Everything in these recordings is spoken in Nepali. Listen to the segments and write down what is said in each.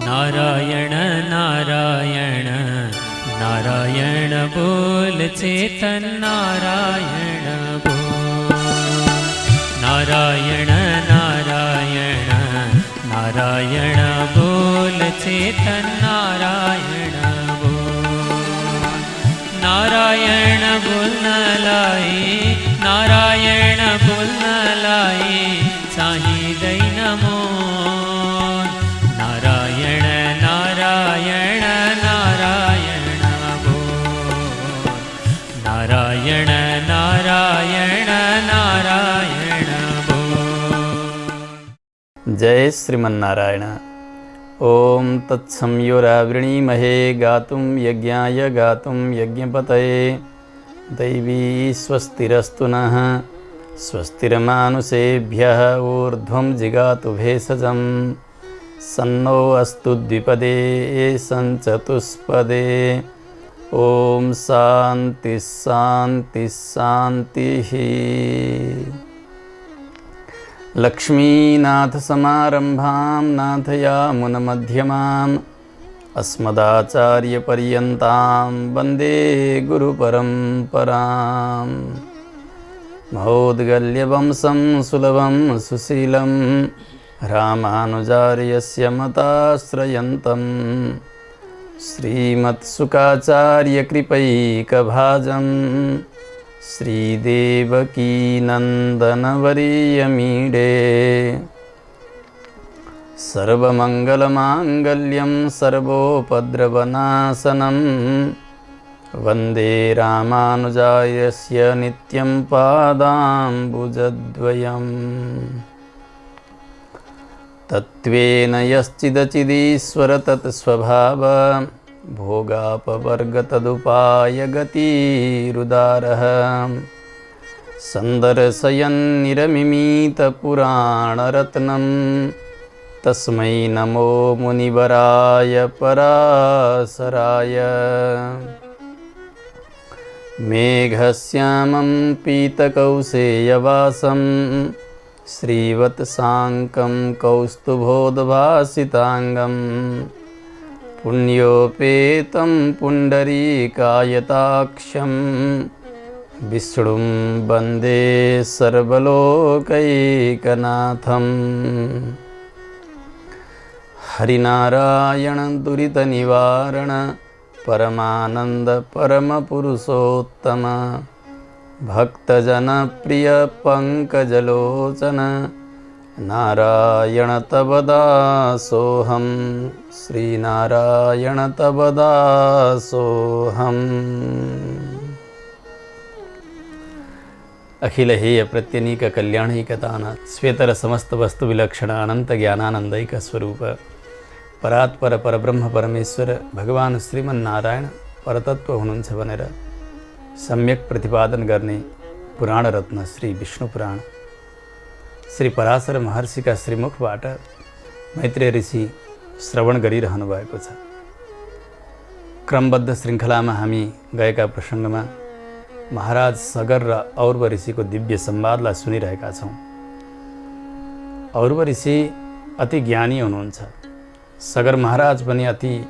नारायण नारायण नारायण बोल चेतन नारायण बोल। नारायण नारायण नारायण बोल चेतन नारायण बोल। नारायण बोल न लाई नारायण बोल न लाई साही दैन मोल। नारायण नारायण नारायण बोल। नारायण नारायण नारायण बोल। जय श्रीमन्नारायण। ओम तत्संयोरावृणीमहे गातुं यज्ञाय गातुं यज्ञपतये। दैवी स्वस्तिरस्तु नः स्वस्तिर्मानुषेभ्यः ऊर्ध्वं जिगातु भेषजं। सन्नो अस्तु द्विपदे सञ्चतुष्पदे। ओम शान्ति शान्ति शान्तिः। लक्ष्मीनाथ समारंभां नाथयामुनमध्यमाम् अस्मदाचार्यपर्यन्तां वन्दे गुरुपरम्पराम्। महोद्गल्यवंशं सुलभं सुशीलं रामानुजार्यस्य मताश्रयन्तं श्रीमत्सुकाचार्यकृपैकभाजं श्रीदेवकीनन्दनवर्यमीडे। सर्वमङ्गलमाङ्गल्यं सर्वोपद्रवनाशनं वन्दे रामानुजार्यस्य नित्यं पादाम्बुजद्वयम्। तत्त्वेन यश्चिदचिदीश्वर तत्स्वभाव भोगापवर्गतदुपायगतिरुदारः। सन्दर्शयन्निरमिमीतपुराणरत्नं तस्मै नमो मुनिवराय पराशराय। मेघश्यामं पीतकौशेयवासं श्रीवत्साङ्कं कौस्तुभोद्भासिताङ्गं पुण्योपेतं पुण्डरीकायताक्षं विष्णुं वन्दे सर्वलोकैकनाथम्। हरिनारायण दुरितनिवारण परमानंद परमपुरुषोत्तम भक्तजनप्रिय पंकजलोचन नारायण तव दासोऽहं। श्रीनारायण तव दासोऽहम्। अखिल हेय प्रत्यनीक कल्याणैकतानाथ श्वेतर समस्त वस्तु विलक्षण अनंत ज्ञानानंदैक स्वरूप परात्पर परब्रह्म परमेश्वर भगवान श्रीमन्नारायण परतत्व हुनुहुन्छ भनेर सम्यक प्रतिपादन गर्ने पुराण रत्न श्री विष्णु पुराण श्री पराशर महर्षिका श्रीमुखबाट मैत्रेय ऋषि श्रवण गरिरहनु भएको छ। क्रमबद्ध श्रृङ्खलामा हामी गएका प्रसङ्गमा महाराज सगर र और्व ऋषिको दिव्य संवादलाई सुनिरहेका छौँ। और्व ऋषि अति ज्ञानी हुनुहुन्छ। सगर महाराज पनि अति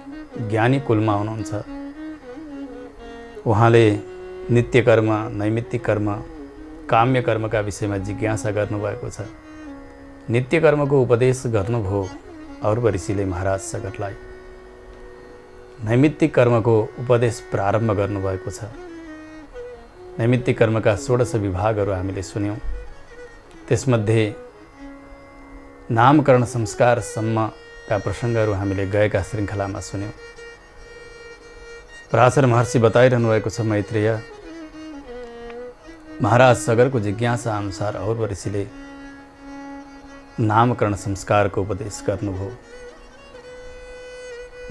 ज्ञानी कुलमा हुनुहुन्छ। उहाँले नित्य कर्म, नैमित्तिक कर्म, काम्य कर्मका विषयमा जिज्ञासा गर्नुभएको छ। नित्य कर्मको उपदेश गर्नुभयो और्व ऋषिले महाराज सगरलाई। नैमित्तिक कर्मको उपदेश प्रारम्भ गर्नुभएको छ। नैमित्तिक कर्मका 16 विभागहरू हामीले सुन्यौँ। त्यसमध्ये नामकरण संस्कारसम्मका प्रसङ्गहरू हामीले गएका श्रृङ्खलामा सुन्यौँ। पराशर महर्षि बताइरहनु भएको छ मैत्रेय महाराज सगरको जिज्ञासा अनुसार और्व ऋषिले नामकरण संस्कारको उपदेश गर्नुभयो।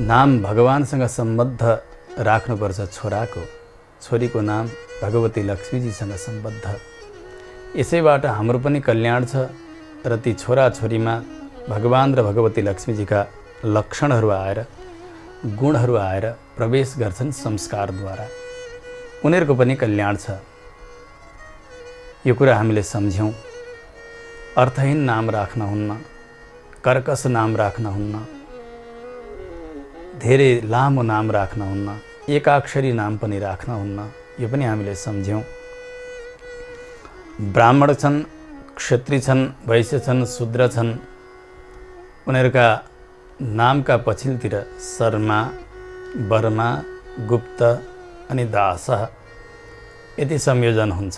नाम भगवानसँग सम्बद्ध राख्नुपर्छ। छोरीको नाम भगवती लक्ष्मीजीसँग सम्बद्ध। यसैबाट हाम्रो पनि कल्याण छ र ती छोराछोरीमा भगवान र भगवती लक्ष्मीजीका लक्षणहरू आएर, गुणहरू आएर प्रवेश गर्छन् संस्कारद्वारा। उनीहरूको पनि कल्याण छ। यो कुरा हामीले सम्झ्यौँ। अर्थहीन नाम राख्न हुन्न, कर्कश नाम राख्न हुन्न। धेरै लामो नाम राख्नुहुन्न, एकाक्षरी नाम पनि राख्नुहुन्न, यो पनि हामीले सम्झ्यौँ। ब्राह्मण छन्, क्षत्रिय छन्, वैश्य छन्, शूद्र छन्, उनीहरूका नामका पछिल्तिर शर्मा, वर्मा, गुप्त अनि दास यति संयोजन हुन्छ।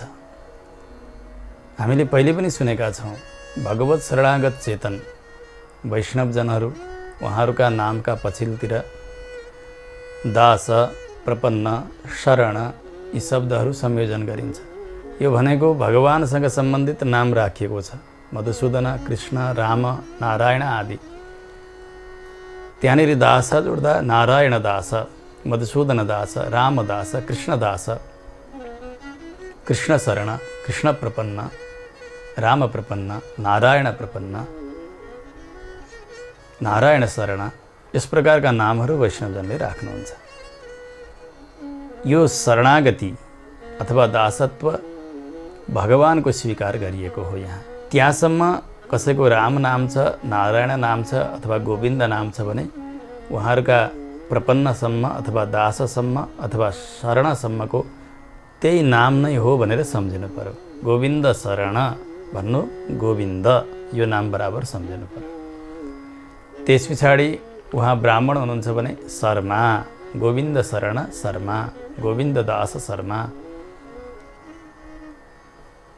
हामीले पहिले पनि सुनेका छौँ, भगवत शरणागत चेतन वैष्णवजनहरू उहाँहरूका नामका पछिल्तिर दास, प्रपन्न, शरण यी शब्दहरू संयोजन गरिन्छ। यो भनेको भगवानसँग सम्बन्धित नाम राखिएको छ, मधुसूदन, कृष्ण, राम, नारायण आदि। त्यहाँनिर दास जोड्दा नारायण दास, मधुसूदन दास, रामदास, कृष्णदास, कृष्ण शरण, कृष्ण प्रपन्न, राम प्रपन्न, नारायण प्रपन्न, नारायण शरण, यस प्रकारका नामहरू वैष्णवजनले राख्नुहुन्छ। यो शरणागति अथवा दासत्व भगवानको स्वीकार गरिएको हो। यहाँ त्यहाँसम्म कसैको राम नाम छ, नारायण नाम छ अथवा गोविन्द नाम छ भने उहाँहरूका प्रपन्नसम्म अथवा दाससम्म अथवा शरणसम्मको त्यही नाम नै हो भनेर सम्झिनु पर्यो। गोविन्द शरण भन्नु, गोविन्द यो नाम बराबर सम्झिनु पर्यो। त्यस पछाडि उहाँ ब्राह्मण हुनुहुन्छ भने शर्मा, गोविन्द शरण शर्मा, गोविन्द दास शर्मा,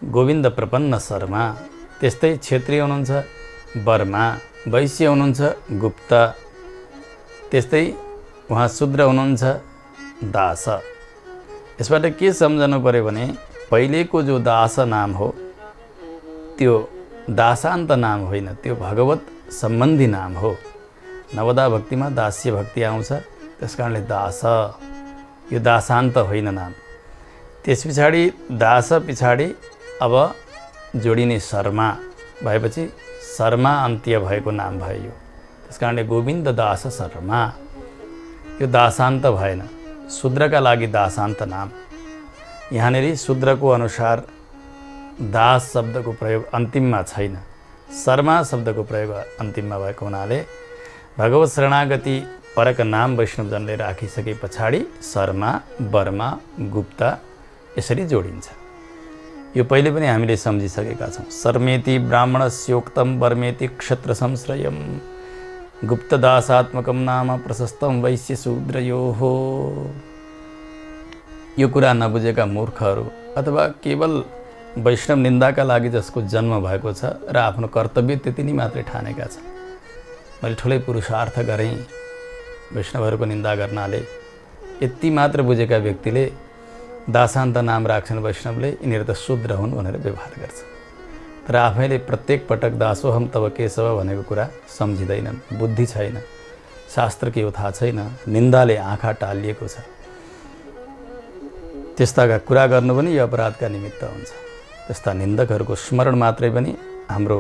गोविन्द प्रपन्न शर्मा। त्यस्तै क्षेत्रीय हुनुहुन्छ वर्मा, वैश्य हुनुहुन्छ गुप्त, त्यस्तै उहाँ शूद्र हुनुहुन्छ दास। यसबाट के सम्झनु पर्यो भने पहिलेको जो दास नाम हो त्यो दासान्त नाम होइन, त्यो भगवत सम्बन्धी नाम हो। नवदा भक्तिमा दास्य भक्ति आउँछ, त्यस कारणले दास, यो दासान्त होइन नाम। त्यस पछाडि दास पछाडि अब जोडिने शर्मा भएपछि शर्मा अन्त्य भएको नाम भयो यो। त्यस कारणले गोविन्द दास शर्मा, यो दासान्त भएन। शूद्रका लागि दासान्त नाम। यहाँनिर शूद्रको अनुसार दास शब्दको प्रयोग अन्तिममा छैन, शर्मा शब्दको प्रयोग अन्तिममा भएको हुनाले भगवत शरणागति परक नाम वैष्णवजनले राखिसके पछाडि शर्मा, वर्मा, गुप्त यसरी जोडिन्छ। यो पहिले पनि हामीले सम्झिसकेका छौँ। शर्मेति ब्राह्मणस्योक्तम वर्मेति क्षत्र संश्रयम गुप्तदासात्मकम नाम प्रशस्तम वैश्य शूद्रयोः। यो कुरा नबुझेका मूर्खहरू अथवा केवल वैष्णव निन्दाका लागि जसको जन्म भएको छ र आफ्नो कर्तव्य त्यति नै मात्रै ठानेका छन्। मैले ठुलै पुरुषार्थ गरेँ वैष्णवहरूको निन्दा गर्नाले, यति मात्र बुझेका व्यक्तिले दासान्त नाम राख्छन् वैष्णवले, यिनीहरू त शूद्र हुन् भनेर व्यवहार गर्छ। तर आफैले प्रत्येक पटक दासोहम तब केशव भनेको कुरा सम्झिँदैनन्, बुद्धि छैन, शास्त्र के हो थाहा छैन, निन्दाले आँखा टालिएको छ। त्यस्ताका कुरा गर्नु पनि यो अपराधका निमित्त हुन्छ। त्यस्ता निन्दकहरूको स्मरण मात्रै पनि हाम्रो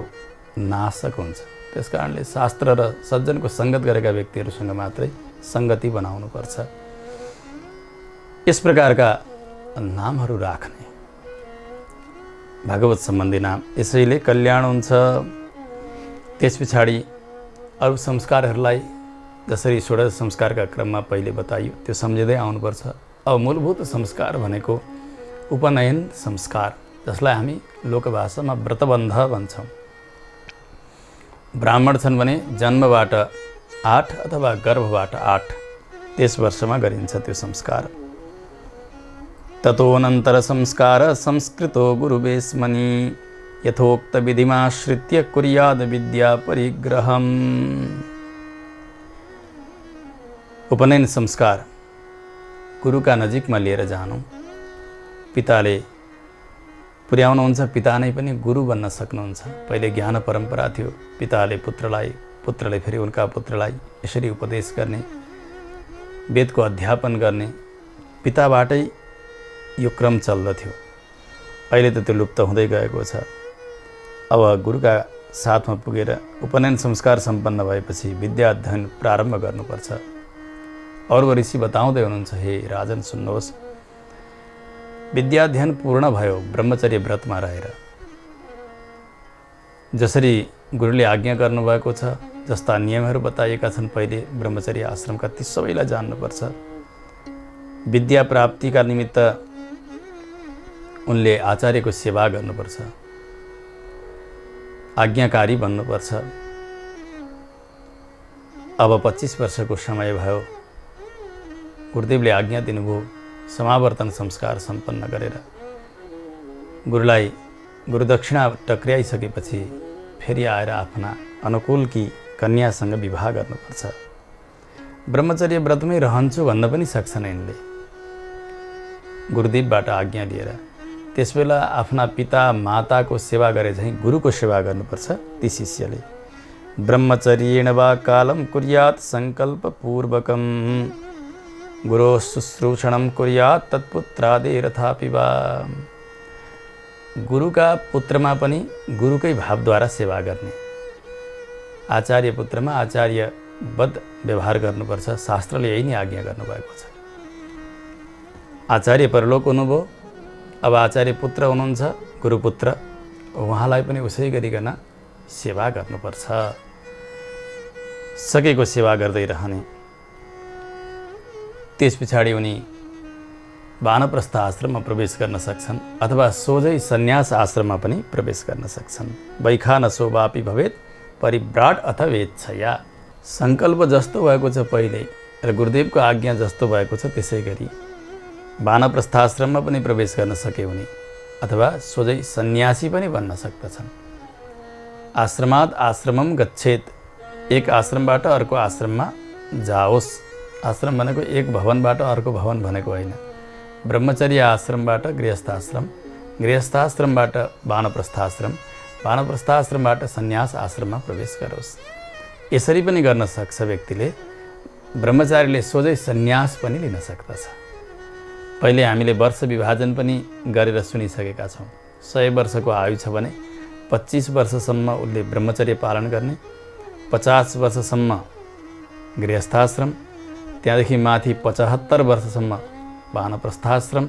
नाशक हुन्छ। त्यस कारणले शास्त्र र सज्जनको सङ्गत गरेका व्यक्तिहरूसँग मात्रै सङ्गति बनाउनुपर्छ। यस प्रकारका नामहरू राख्ने भागवत सम्बन्धी नाम, यसैले कल्याण हुन्छ। त्यस पछाडि अरू संस्कारहरूलाई जसरी षोडश संस्कारका क्रममा पहिले बताइयो त्यो सम्झिँदै आउनुपर्छ। अब मूलभूत संस्कार भनेको उपनयन संस्कार, जसलाई हामी लोकभाषामा व्रतबन्ध भन्छौँ। ब्राह्मण छन् भने जन्मबाट 8 अथवा गर्भबाट 8 त्यस वर्षमा गरिन्छ त्यो संस्कार। ततोऽनन्तर संस्कार संस्कृतो गुरुवेश्मनि यथोक्त विधिमाश्रित्य कुर्याद विद्या परिग्रहम्। उपनयन संस्कार गुरुका नजिकमा लिएर जानु, पिताले पुर्याउनुहुन्छ, पिता नै पनि गुरु बन्न सक्नुहुन्छ। पहिले ज्ञान परम्परा थियो, पिताले पुत्रलाई, पुत्रले फेरि उनका पुत्रलाई यसरी उपदेश गर्ने, वेदको अध्यापन गर्ने, पिताबाटै यो क्रम चल्दथ्यो। अहिले त त्यो लुप्त हुँदै गएको छ। अब गुरुका साथमा पुगेर उपनयन संस्कार सम्पन्न भएपछि विद्या अध्ययन प्रारम्भ गर्नुपर्छ। अरू ऋषि बताउँदै हुनुहुन्छ, हे राजन सुन्नुहोस्, विद्याध्ययन पूर्ण भयो ब्रह्मचर्य व्रतमा रहेर। जसरी गुरुले आज्ञा गर्नुभएको छ, जस्ता नियमहरू बताइएका छन्। पहिले ब्रह्मचर्य आश्रमका ती सबैलाई जान्नुपर्छ। विद्या प्राप्तिका निमित्त उनले आचार्यको सेवा गर्नुपर्छ, आज्ञाकारी बन्नुपर्छ। अब 25 वर्षको समय भयो, गुरुदेवले आज्ञा दिनुभयो। समावर्तन संस्कार सम्पन्न गरेर गुरुलाई गुरुदक्षिणा टक्र्याइसकेपछि फेरि आएर आफ्ना अनुकूलकी कन्यासँग विवाह गर्नुपर्छ। ब्रह्मचर्य व्रतमै रहन्छु भन्न पनि सक्छन् यिनले, गुरुदेवबाट आज्ञा लिएर। त्यसबेला आफ्ना पिता माताको सेवा गरे झैँ गुरुको सेवा गर्नुपर्छ। ती शिष्यले ब्रह्मचर्येण वा कालं कुर्यात् सङ्कल्पपूर्वकं गुरोः शुश्रूषणं कुर्यात् तत्पुत्रादेरथापि वा। गुरुका पुत्रमा पनि गुरुकै भावद्वारा सेवा गर्ने, आचार्य पुत्रमा आचार्यवद् व्यवहार गर्नुपर्छ। शास्त्रले यही नै आज्ञा गर्नुभएको छ। आचार्य परलोक हुनुभयो, अब आचार्य पुत्र हुनुहुन्छ, गुरुपुत्र, उहाँलाई पनि उसै गरिकन सेवा गर्नुपर्छ। सकेको सेवा गर्दै रहने। त्यस पछाडि उनी वानप्रस्थ आश्रममा प्रवेश गर्न सक्छन् अथवा सोझै सन्यास आश्रममा पनि प्रवेश गर्न सक्छन्। वैखानसो वापि भवेत् परिव्राट अथ वेच्छया। सङ्कल्प जस्तो भएको छ पहिले र गुरुदेवको आज्ञा जस्तो भएको छ, त्यसै गरी वानप्रस्थाश्रममा पनि प्रवेश गर्न सके उनी, अथवा सोझै सन्यासी पनि बन्न सक्दछन्। आश्रमात् आश्रमम गच्छेत्। एक आश्रमबाट अर्को आश्रममा जाओस्। आश्रम भनेको एक भवनबाट अर्को भवन भनेको होइन। ब्रह्मचर्य आश्रमबाट गृहस्थाश्रम, गृहस्थाश्रमबाट वानप्रस्थाश्रम, वानप्रस्थाश्रमबाट सन्यास आश्रममा प्रवेश गरोस्। यसरी पनि गर्न सक्छ व्यक्तिले। ब्रह्मचारीले सोझै सन्यास पनि लिन सक्दछ। पहिले हामीले वर्ष विभाजन पनि गरेर सुनिसकेका छौँ। 100 वर्षको आयु छ भने 25 वर्षसम्म उसले ब्रह्मचर्य पालन गर्ने, 50 वर्षसम्म गृहस्थाश्रम, त्यहाँदेखि माथि 75 वर्षसम्म वानप्रस्थाश्रम,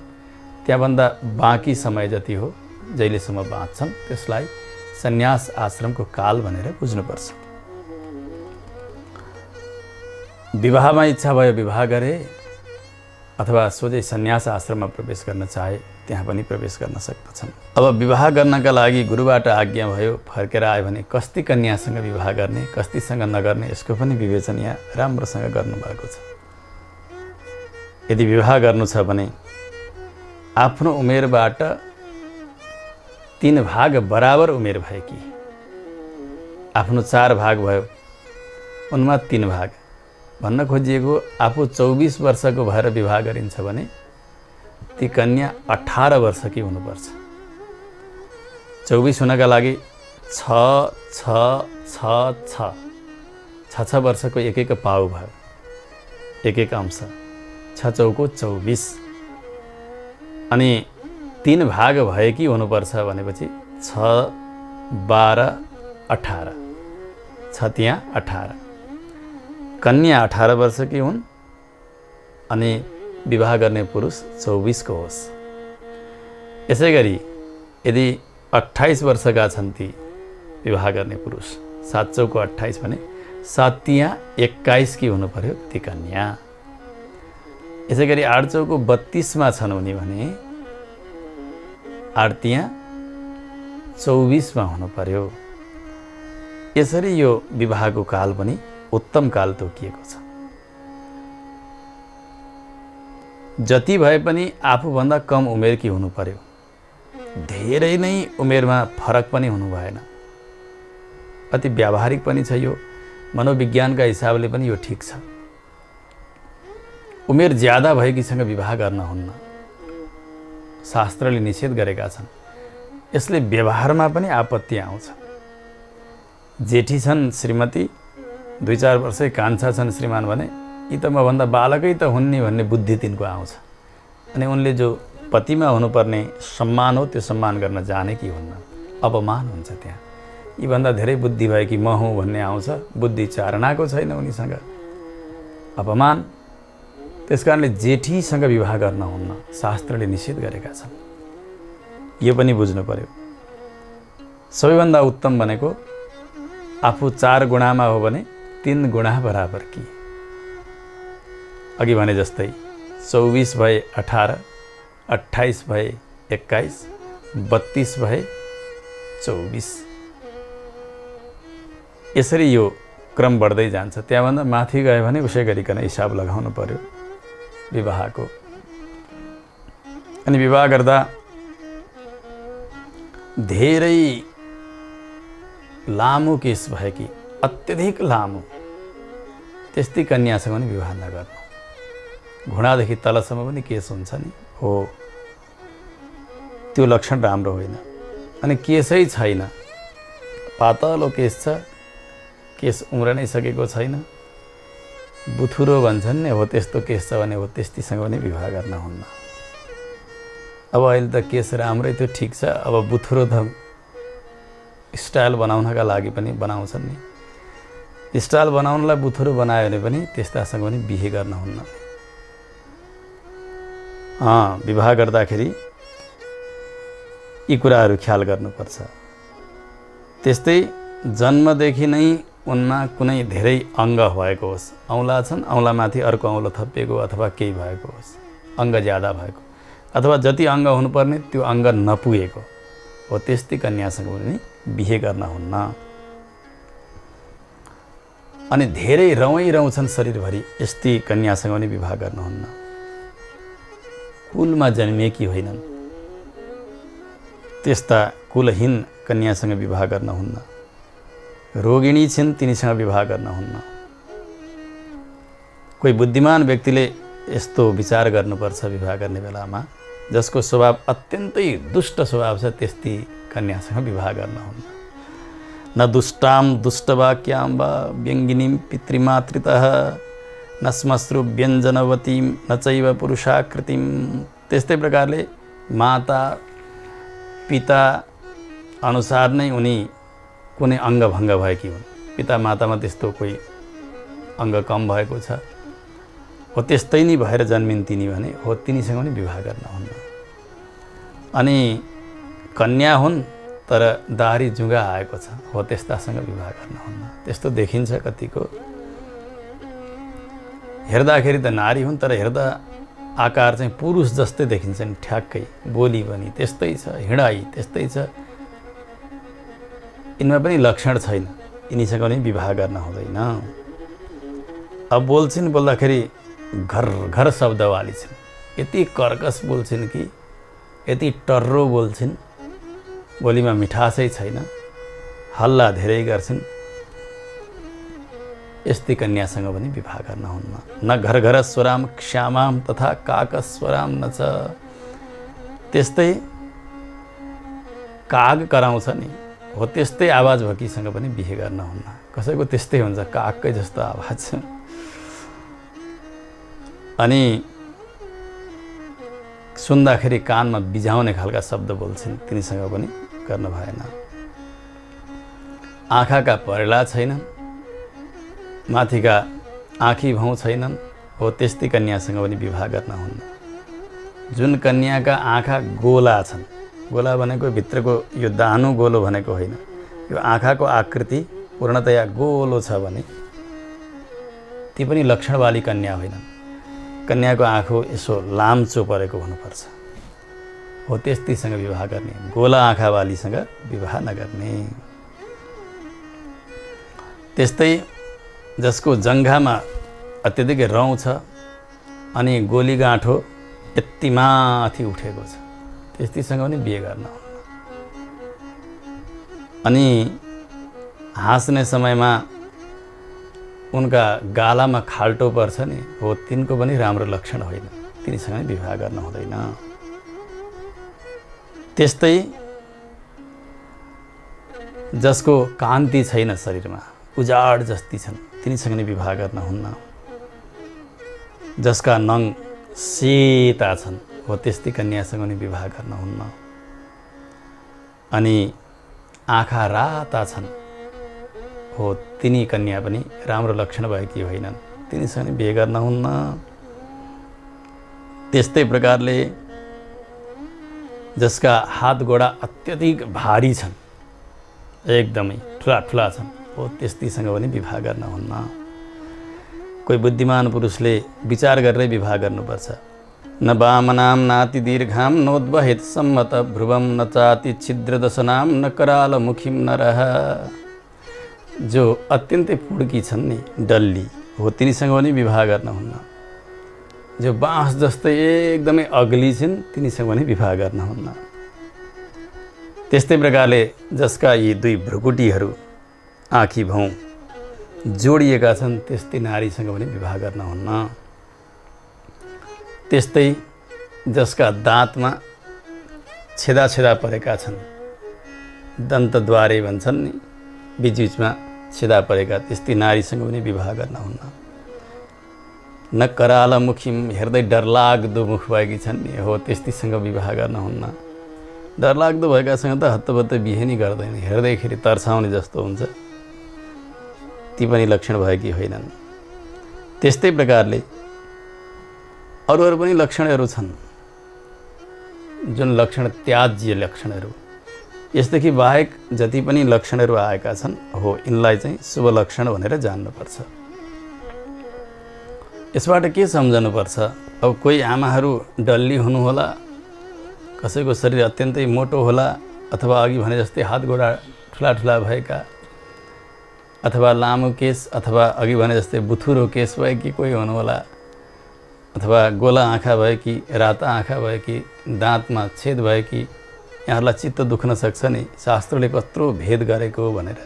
त्यहाँभन्दा बाँकी समय जति हो जहिलेसम्म बाँच्छन् त्यसलाई सन्यास आश्रमको काल भनेर बुझ्नुपर्छ। विवाहमा इच्छा भयो विवाह गरे, अथवा सोझै सन्यास आश्रममा प्रवेश गर्न चाहे त्यहाँ पनि प्रवेश गर्न सक्दछन्। अब विवाह गर्नका लागि गुरुबाट आज्ञा भयो, फर्केर आयो भने कस्ती कन्यासँग विवाह गर्ने, कस्तीसँग नगर्ने, यसको पनि विवेचन यहाँ राम्रोसँग गर्नुभएको छ। यदि विवाह गर्नु छ भने आफ्नो उमेरबाट 3 भाग बराबर उमेर भएकी, आफ्नो 4 भाग भयो, उनमा 3 भाग। भन्न खोजिएको आफू 24 वर्षको भएर विवाह गरिन्छ भने ती कन्या 18 वर्षकी हुनुपर्छ। 24 हुनका लागि 6 वर्षको एक पाउ भयो, एक अंश, 6 चौको 24। अनि 3 भाग भएकी हुनुपर्छ भनेपछि 6, 12, 18, 6 त्यहाँ 18। कन्या 18 वर्षकी हुन् अनि विवाह गर्ने पुरुष 24 को होस्। यसै गरी यदि 28 वर्षका छन् ती विवाह गर्ने पुरुष, 7 चौको 28 भने 7 त्यहाँ 21 की हुनु पर्यो ती कन्या। यसै गरी 8 चौको 32 छन् उनी भने 8 त्यहाँ 24 हुनु पर्यो। यसरी यो विवाहको काल पनि उत्तम काल तोकिएको छ। जति भए पनि आफूभन्दा कम उमेरकी हुनु पर्यो। धेरै नै उमेरमा फरक पनि हुनु भएन। अति व्यावहारिक पनि छ यो, मनोविज्ञानका हिसाबले पनि यो ठिक छ। उमेर ज्यादा भएकीसँग विवाह गर्न हुन्न, शास्त्रले निषेध गरेका छन्। यसले व्यवहारमा पनि आपत्ति आउँछ। जेठी छन् श्रीमती, 2-4 वर्षै कान्छा छन् श्रीमान भने यी त मभन्दा बालकै त हुन् नि भन्ने बुद्धि तिनको आउँछ। अनि उनले जो पतिमा हुनुपर्ने सम्मान हो त्यो सम्मान गर्न जाने कि हुन्न, अपमान हुन्छ। त्यहाँ यीभन्दा धेरै बुद्धि भयो कि म हुँ भन्ने आउँछ। बुद्धि चारणाको छैन उनीसँग, अपमान। त्यसकारणले जेठीसँग विवाह गर्न हुन्न, शास्त्रले निषेध गरेका छन्। यो पनि बुझ्नु पर्यो। सबैभन्दा उत्तम भनेको आफू 4 गुणामा हो भने 3 गुणा बराबर कि। अघि भने जस्तै 24 भए 18, 28 भए 21, 32 भए 24, यसरी यो क्रम बढ्दै जान्छ। त्यहाँभन्दा माथि गयो भने उसै गरिकन हिसाब लगाउनु पर्यो विवाहको। अनि विवाह गर्दा धेरै लामो केस भयो कि अत्यधिक लामो, त्यस्तै कन्यासँग पनि विवाह नगर्नु। घुँडादेखि तलसम्म पनि केस हुन्छ नि, हो त्यो लक्षण राम्रो होइन। अनि केसै छैन, पातलो केस छ, केस उम्रनै सकेको छैन, बुथुरो भन्छन् नि, हो त्यस्तो केस छ भने हो त्यस्तीसँग पनि विवाह गर्न हुन्न। अब अहिले त केस राम्रै थियो, ठिक छ, अब बुथुरो त स्टाइल बनाउनका लागि पनि बनाउँछन् नि। स्टाइल बनाउनलाई बुथुरो बनायो भने पनि त्यस्तासँग पनि बिहे गर्न हुन्न। विवाह गर्दाखेरि यी कुराहरू ख्याल गर्नुपर्छ। त्यस्तै जन्मदेखि नै उनमा कुनै धेरै अङ्ग भएको होस्, औँला छन्, औँलामाथि अर्को औँलो थपिएको अथवा केही भएको होस्, अङ्ग ज्यादा भएको, अथवा जति अङ्ग हुनुपर्ने त्यो अङ्ग नपुगेको हो, त्यस्तै कन्यासँग पनि बिहे गर्न हुन्न। अनि धेरै रौँ छन् शरीरभरि, यस्ती कन्यासँग पनि विवाह गर्नुहुन्न। कुलमा जन्मिएकी होइनन्, त्यस्ता कुलहीन कन्यासँग विवाह गर्न हुन्न। रोगिणी छिन्, तिनीसँग विवाह गर्न हुन्न। कोही बुद्धिमान व्यक्तिले यस्तो विचार गर्नुपर्छ विवाह गर्ने बेलामा, जसको स्वभाव अत्यन्तै दुष्ट स्वभाव छ, त्यस्ती कन्यासँग विवाह गर्न हुन्न। न दुष्टाम दुष्टवाक्यां वा व्यङ्गिनीं पितृमातृतः न श्मश्रु व्यञ्जनवतीं न चैव पुरुषाकृतिं। त्यस्तै प्रकारले माता पिता अनुसार नै उनी कुनै अङ्गभङ्ग भएकी हुन्। पिता मातामा त्यस्तो कोही अङ्ग कम भएको छ, हो त्यस्तै नै भएर जन्मिन् तिनी भने हो तिनीसँग पनि विवाह गर्न हुन्न। अनि कन्या हुन् तर दाह्री जुगा आएको छ, हो त्यस्तासँग विवाह गर्न हुन्न। त्यस्तो देखिन्छ कतिको। हेर्दाखेरि त नारी हुन् तर हेर्दा आकार चाहिँ पुरुष जस्तै देखिन्छन् ठ्याक्कै, बोली पनि त्यस्तै छ, हिँडाइ त्यस्तै छ, यिनमा पनि लक्षण छैन, यिनीसँग पनि विवाह गर्न हुँदैन। अब बोल्छिन्, बोल्दाखेरि घर घर शब्दवाली छिन्, यति कर्कश बोल्छिन् कि यति टर्रो बोल्छिन्, बोलीमा मिठासै छैन, हल्ला धेरै गर्छिन्, यस्ती कन्यासँग पनि विवाह गर्न हुन्न। न घर घर स्वराम क्षामाम तथा काकस्वराम न छ। त्यस्तै काग कराउँछ नि, हो त्यस्तै आवाज भएकीसँग पनि बिहे गर्न हुन्न। कसैको त्यस्तै हुन्छ, कागकै जस्तो आवाज। अनि सुन्दाखेरि कानमा बिझाउने खालका शब्द बोल्छन्, तिनीसँग पनि गर्न भएन। आँखाका परेला छैनन्, माथिका आँखी भाउ छैनन्, हो त्यस्तै कन्यासँग पनि विवाह गर्न हुन्न। जुन कन्याका आँखा गोला छन्, गोला भनेको भित्रको यो दानो गोलो भनेको होइन, यो आँखाको आकृति पूर्णतया गोलो छ भने ती पनि लक्षणवाली कन्या होइनन्। कन्याको आँखो यसो लाम्चो परेको हुनुपर्छ, हो त्यस्तीसँग विवाह गर्ने। गोला आँखावालीसँग विवाह नगर्ने। त्यस्तै जसको जङ्घामा अत्यधिक रौँ छ अनि गोली गाँठो यति माथि उठेको छ, त्यस्तीसँग पनि बिहे गर्न हुन्न। अनि हाँस्ने समयमा उनका गालामा खाल्टो पर्छ नि, हो तिनको पनि राम्रो लक्षण होइन, तिनीसँग विवाह गर्न हुँदैन। त्यस्तै जसको कान्ति छैन शरीरमा, उजाड जस्ती छन्, तिनीसँग नि विवाह गर्न हुन्न। जसका नङ सेता छन्, हो त्यस्तै कन्यासँग नि विवाह गर्न हुन्न। अनि आँखा राता छन्, हो तिनी कन्या पनि राम्रो लक्षण भएकी होइनन्, तिनीसँग नि बिहे गर्न हुन्न। त्यस्तै प्रकारले जसका हात गोडा अत्यधिक भारी छन्, एकदमै ठुला ठुला छन्, हो त्यस्तीसँग पनि विवाह गर्न हुन्न। कोही बुद्धिमान पुरुषले विचार गरेरै विवाह गर्नुपर्छ। न वामनाम नाति दीर्घाम नोद्वहित सम्मत भ्रुवम न चाति छिद्रदशनाम न कराल मुखिम नरह। जो अत्यन्तै पुड्की छन् नि, डल्ली हो, तिनीसँग पनि विवाह गर्न हुन्न। जो बाँस जस्तै एकदमै अग्ली छिन् तिनीसँग पनि विवाह गर्न हुन्न। त्यस्तै प्रकारले जसका यी दुई भ्रुकुटीहरू आँखी भौँ जोडिएका छन् त्यस्तै नारीसँग पनि विवाह गर्न हुन्न। त्यस्तै जसका दाँतमा छेदा छेदा परेका छन्, दन्तद्वारे भन्छन् नि, बिचबिचमा छेदा परेका, त्यस्तै नारीसँग पनि विवाह गर्न हुन्न। न कराल मुखिम, हेर्दै डरलाग्दो मुख भएकी छन् नि, हो त्यस्तीसँग विवाह गर्न हुन्न। डरलाग्दो भएकासँग त हत्तपत्त बिहे नि गर्दैन, हेर्दैखेरि तर्साउने जस्तो हुन्छ, ती पनि लक्षण भएकी होइनन्। त्यस्तै प्रकारले अरू पनि लक्षणहरू छन्, जुन लक्षण त्याज्य लक्षणहरू। यसदेखि बाहेक जति पनि लक्षणहरू आएका छन्, हो यिनलाई चाहिँ शुभ लक्षण भनेर जान्नुपर्छ। यसबाट के सम्झनुपर्छ? अब कोही आमाहरू डल्ली हुनुहोला, कसैको शरीर अत्यन्तै मोटो होला, अथवा अघि भने जस्तै हात गोडा ठुला ठुला भएका, अथवा लामो केस, अथवा अघि भने जस्तै बुथुरो केस भएकी कोही हुनुहोला, अथवा गोला आँखा भएकी, राता आँखा भएकी, दाँतमा छेद भएकी। यहाँहरूलाई चित्त दुख्न सक्छ नि, शास्त्रले कत्रो भेद गरेको भनेर।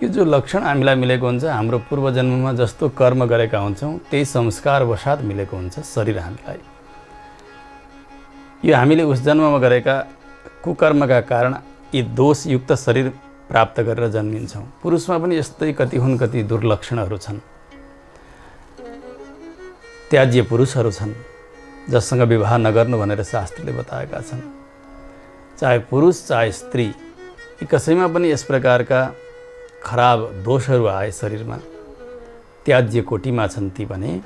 यो जो लक्षण हामीलाई मिलेको हुन्छ, हाम्रो पूर्वजन्ममा जस्तो कर्म गरेका हुन्छौँ त्यही संस्कार वशात मिलेको हुन्छ शरीर हामीलाई। यो हामीले उस जन्ममा गरेका कुकर्मका कारण यी दोषयुक्त शरीर प्राप्त गरेर जन्मिन्छौँ। पुरुषमा पनि यस्तै कति हुन्, कति दुर्लक्षणहरू छन्। त्याज्य पुरुषहरू छन् जससँग विवाह नगर्नु भनेर शास्त्रले बताएका छन्। चाहे पुरुष चाहे स्त्री, यी कसैमा पनि यस प्रकारका खराब दोषहरू आए शरीरमा, त्याज्य कोटीमा छन् ती भने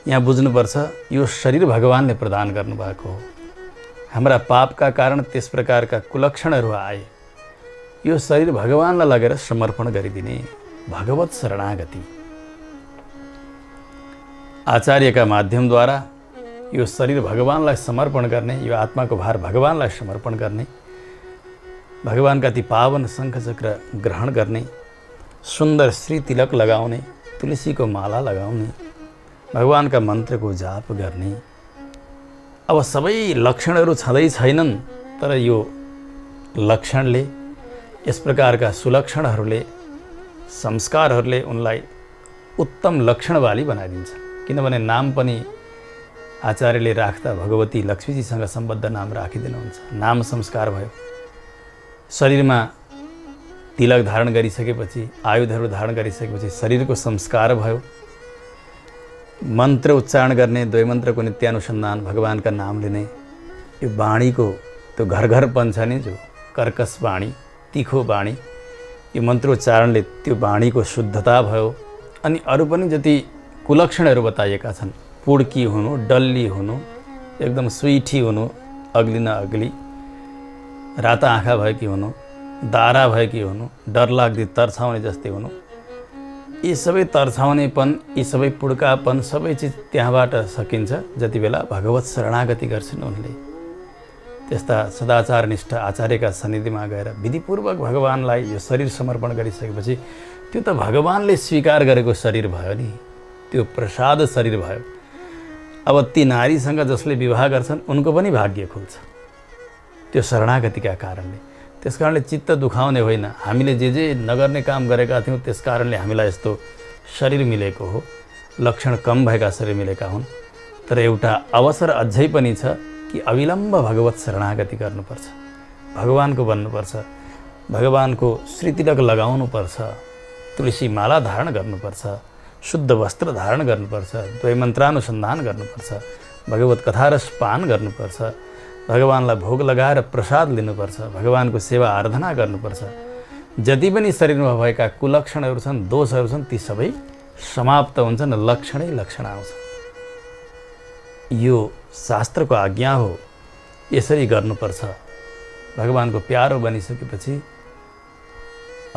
यहाँ बुझ्नुपर्छ यो शरीर भगवानले प्रदान गर्नुभएको हो। हाम्रा पापका कारण त्यस प्रकारका कुलक्षणहरू आए, यो शरीर भगवानलाई लगेर समर्पण गरिदिने भगवत शरणागति। आचार्यका माध्यमद्वारा यो शरीर भगवानलाई समर्पण गर्ने, यो आत्माको भार भगवानलाई समर्पण गर्ने, भगवानका ती पावन शङ्खचक्र ग्रहण गर्ने, सुन्दर श्री तिलक लगाउने, तुलसीको माला लगाउने, भगवानका मन्त्रको जाप गर्ने। अब सबै लक्षणहरू छँदै छैनन्, तर यो लक्षणले, यस प्रकारका सुलक्षणहरूले, संस्कारहरूले उनलाई उत्तम लक्षणवाली बनाइदिन्छ। किनभने नाम पनि आचार्यले राख्दा भगवती लक्ष्मीजीसँग सम्बद्ध नाम राखिदिनुहुन्छ। नाम संस्कार भयो। शरीरमा तिलक धारण गरिसकेपछि, आयुधहरू धारण गरिसकेपछि शरीरको संस्कार भयो। मन्त्र उच्चारण गर्ने, द्वैमन्त्रको नित्यानुसन्धान, भगवानका नाम लिने, यो बाणीको त्यो घर घरपन छ नि, जो कर्कश बाणी, तीखो बाणी, यो मन्त्रोच्चारणले त्यो बाणीको शुद्धता भयो। अनि अरू पनि जति कुलक्षणहरू बताइएका छन्, पुड्की हुनु, डल्ली हुनु, एकदम सुइठी हुनु, अग्ली न अग्ली, राता आँखा भएकी हुनु, दारा भएकी हुनु, डरलाग्दी तर्साउने जस्तै हुनु, यी सबै तर्साउनेपन, यी सबै पुड्कापन, सबै चिज त्यहाँबाट सकिन्छ जति बेला भगवत शरणागति गर्छन् उनले। त्यस्ता सदाचारनिष्ठ आचार्यका सन्निधिमा गएर विधिपूर्वक भगवानलाई यो शरीर समर्पण गरिसकेपछि त्यो त भगवानले स्वीकार गरेको शरीर भयो नि, त्यो प्रसाद शरीर भयो। अब ती नारीसँग जसले विवाह गर्छन् उनको पनि भाग्य खुल्छ त्यो शरणागतिका कारणले। त्यस कारणले चित्त दुखाउने होइन, हामीले जे नगर्ने काम गरेका थियौँ त्यस कारणले हामीलाई यस्तो शरीर मिलेको हो, लक्षण कम भएका शरीर मिलेका हुन्। तर एउटा अवसर अझै पनि छ कि अविलम्ब भगवत शरणागति गर्नुपर्छ, भगवानको बन्नुपर्छ, भगवानको श्रीतिलक लगाउनुपर्छ, तुलसी माला धारण गर्नुपर्छ, शुद्ध वस्त्र धारण गर्नुपर्छ, द्वैमन्त्रानुसन्धान गर्नुपर्छ, भगवत कथारस पान गर्नुपर्छ, भगवानलाई भोग लगाएर प्रसाद लिनुपर्छ, भगवानको सेवा आराधना गर्नुपर्छ। जति पनि शरीरमा भएका कुलक्षणहरू छन्, दोषहरू छन्, ती सबै समाप्त हुन्छन्, लक्षणै लक्षण आउँछ। यो शास्त्रको आज्ञा हो, यसरी गर्नुपर्छ। भगवानको प्यारो बनिसकेपछि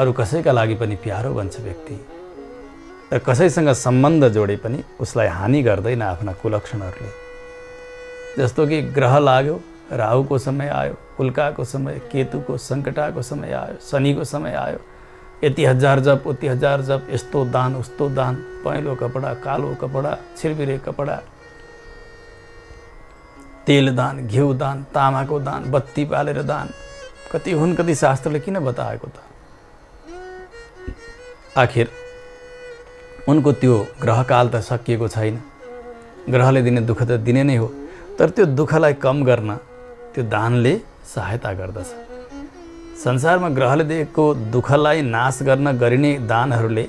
अरू कसैका लागि पनि प्यारो बन्छ व्यक्ति र कसैसँग सम्बन्ध जोडे पनि उसलाई हानि गर्दैन आफ्ना कुलक्षणहरूले। जस्तो कि ग्रह लाग्यो, राहुको समय आयो, उल्काको समय, केतुको सङ्कटाको समय आयो, शनिको समय आयो, यति हजार जप उति हजार जप, यस्तो दान उस्तो दान, पहेँलो कपडा, कालो कपडा, छिरबिरे कपडा, तेल दान, घिउ दान, तामाको दान, बत्ती बालेर दान, कति हुन् कति शास्त्रले किन बताएको त? आखिर उनको त्यो ग्रहकाल त सकिएको छैन, ग्रहले दिने दुःख त दिने नै हो, तर त्यो दुःखलाई कम गर्न त्यो दानले सहायता गर्दछ। संसारमा ग्रहले दिएको दुःखलाई नाश गर्न गरिने दानहरूले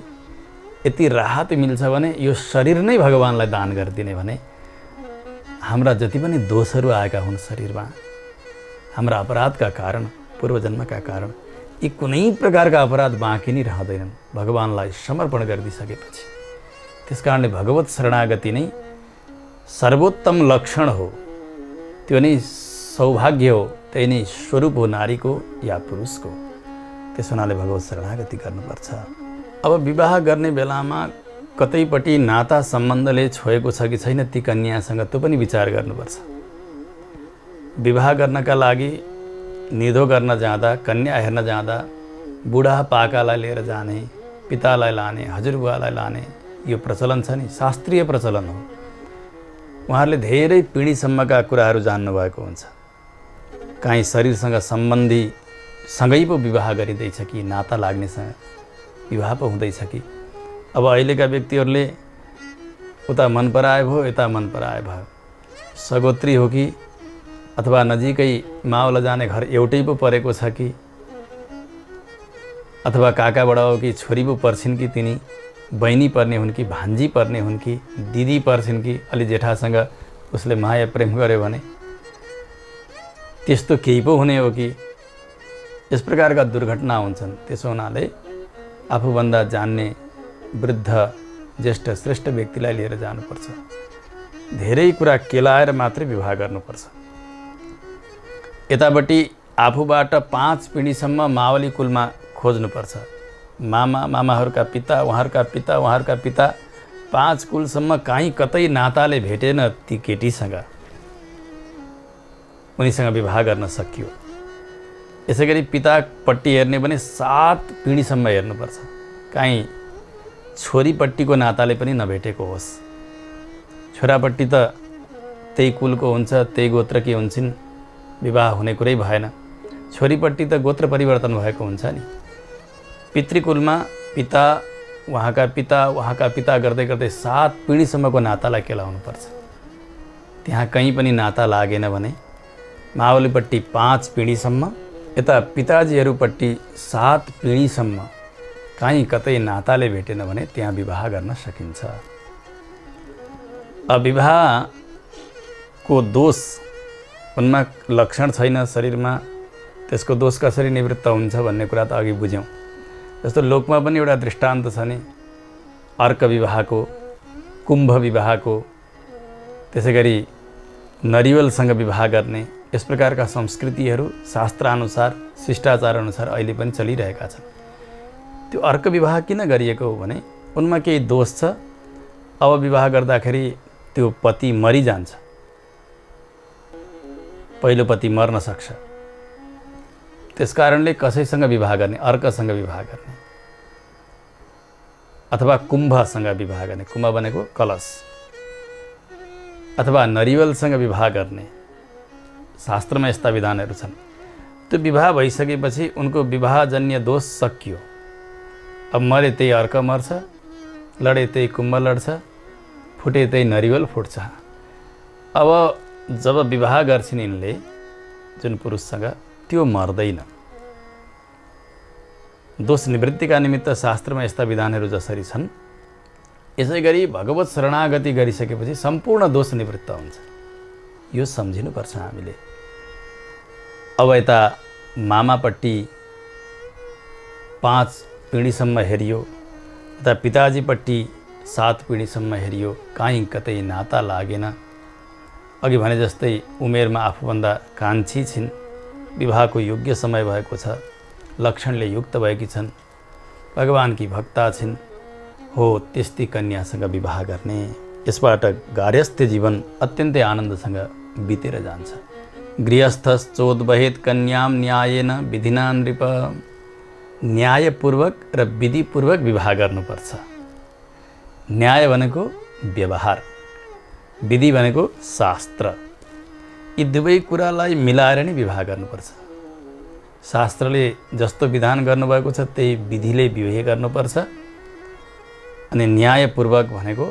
यति राहत मिल्छ भने यो शरीर नै भगवानलाई दान गरिदिने भने हाम्रा जति पनि दोषहरू आएका हुन् शरीरमा, हाम्रा अपराधका कारण, पूर्वजन्मका कारण, यी कुनै प्रकारका अपराध बाँकी नै रहँदैनन् भगवानलाई समर्पण गरिदिइसकेपछि। त्यसकारणले भगवत शरणागति नै सर्वोत्तम लक्षण हो, त्यो नै सौभाग्य हो, त्यही नै स्वरूप हो नारीको या पुरुषको। त्यस हुनाले भगवत शरणागति गर्नुपर्छ। अब विवाह गर्ने बेलामा कतैपट्टि नाता सम्बन्धले छोएको छ कि छैन ती कन्यासँग त्यो पनि विचार गर्नुपर्छ। विवाह गर्नका लागि निधो गर्न जाँदा, कन्या हेर्न जाँदा बुढापाकालाई लिएर जाने, पितालाई लाने, हजुरबुवालाई लाने यो प्रचलन छ नि, शास्त्रीय प्रचलन हो। उहाँहरूले धेरै पिँढीसम्मका कुराहरू जान्नुभएको हुन्छ। काहीँ शरीरसँग सम्बन्धी सँगै पो विवाह गरिँदैछ कि नाता लाग्नेसँग विवाह पो हुँदैछ कि। अब अहिलेका व्यक्तिहरूले उता मन पराए भयो, यता मन पराए भयो, सगोत्री हो कि अथवा नजिकै मावल जाने घर एउटै पो परेको छ कि, अथवा काका बडा हो कि छोरी पो पर्छिन् कि तिनी, बहिनी पर्ने हुन् कि भान्जी पर्ने हुन् कि दिदी पर्छिन् कि, अलि जेठासँग उसले माया प्रेम गर्यो भने त्यस्तो केही पो हुने हो कि। यस प्रकारका दुर्घटना हुन्छन्। त्यसो हुनाले आफूभन्दा जान्ने वृद्ध ज्येष्ठ श्रेष्ठ व्यक्तिलाई लिएर जानुपर्छ। धेरै कुरा केलाएर मात्रै विवाह गर्नुपर्छ। यतापट्टि आफूबाट 5 पिँढीसम्म मावली कुलमा खोज्नुपर्छ। मामा, मामाहरूका पिता, उहाँहरूका पिता, उहाँहरूका पिता, 5 कुलसम्म काहीँ कतै नाताले भेटेन ती केटीसँग, उनीसँग विवाह गर्न सकियो। यसै गरी पितापट्टि हेर्ने भने 7 पिँढीसम्म हेर्नुपर्छ, काहीँ छोरीपट्टिको नाताले पनि नभेटेको होस्। छोरापट्टि त त्यही कुलको हुन्छ, त्यही गोत्रकी हुन्छन्, विवाह हुने कुरै भएन। छोरीपट्टि त गोत्र परिवर्तन भएको हुन्छ नि। पितृकुलमा पिता, उहाँका पिता गर्दै गर्दै 7 पिँढीसम्मको नातालाई केलाउनुपर्छ। त्यहाँ कहीँ पनि नाता लागेन भने मावलीपट्टि 5 पिँढीसम्म, यता पिताजीहरूपट्टि 7 पिँढीसम्म काहीँ कतै नाताले भेटेन भने त्यहाँ विवाह गर्न सकिन्छ। विवाहको दोष, उनमा लक्षण छैन शरीरमा, त्यसको दोष कसरी निवृत्त हुन्छ भन्ने कुरा त अघि बुझ्यौँ। जस्तो लोकमा पनि एउटा दृष्टान्त छ नि, अर्क विवाहको, कुम्भ विवाहको, त्यसै गरी नरिवलसँग विवाह गर्ने, यस प्रकारका संस्कृतिहरू शास्त्रानुसार, शिष्टाचारअनुसार अहिले पनि चलिरहेका छन्। त्यो अर्क विवाह किन गरिएको हो भने उनमा केही दोष छ। अब विवाह गर्दाखेरि त्यो पति मरिजान्छ, पहिलो पति मर्न सक्छ। त्यसकारणले कसैसँग विवाह गर्ने, अर्कसँग विवाह गर्ने अथवा कुम्भसँग विवाह गर्ने, कुम्भ भनेको कलश, अथवा नरिवलसँग विवाह गर्ने, शास्त्रमा यस्ता विधानहरू छन्। त्यो विवाह भइसकेपछि उनको विवाहजन्य दोष सकियो। अब मरे त्यही अर्क मर्छ, लडे त्यही कुम्भ लड्छ, फुटे त्यही नरिवल फुट्छ। अब जब विवाह गर्छिन् यिनले जुन पुरुषसँग, त्यो मर्दैन। दोष निवृत्तिका निमित्त शास्त्रमा यस्ता विधानहरू जसरी छन्, यसै गरी भगवत शरणागति गरिसकेपछि सम्पूर्ण दोष निवृत्त हुन्छ। यो सम्झिनुपर्छ हामीले। अब यता मामापट्टि 5 पिँढीसम्म हेरियो, यता पिताजीपट्टि 7 पिँढीसम्म हेरियो, काहीँ कतै नाता लागेन। अघि भने जस्तै उमेरमा आफूभन्दा कान्छी छिन्, विवाहको योग्य समय भएको छ, लक्षणले युक्त भएकी छन्, भगवानकी भक्ता छिन् हो त्यस्ती कन्यासँग विवाह गर्ने। यसबाट गार्हस्थ्य जीवन अत्यन्तै आनन्दसँग बितेर जान्छ। गृहस्थश्चोद्वहेत कन्याम न्यायेन विधिना नृप। न्यायपूर्वक र विधिपूर्वक विवाह गर्नुपर्छ। न्याय भनेको व्यवहार, विधि भनेको शास्त्र। यी दुवै कुरालाई मिलाएर नै विवाह गर्नुपर्छ। शास्त्रले जस्तो विधान गर्नुभएको छ त्यही विधिले विवाह गर्नुपर्छ। अनि न्यायपूर्वक भनेको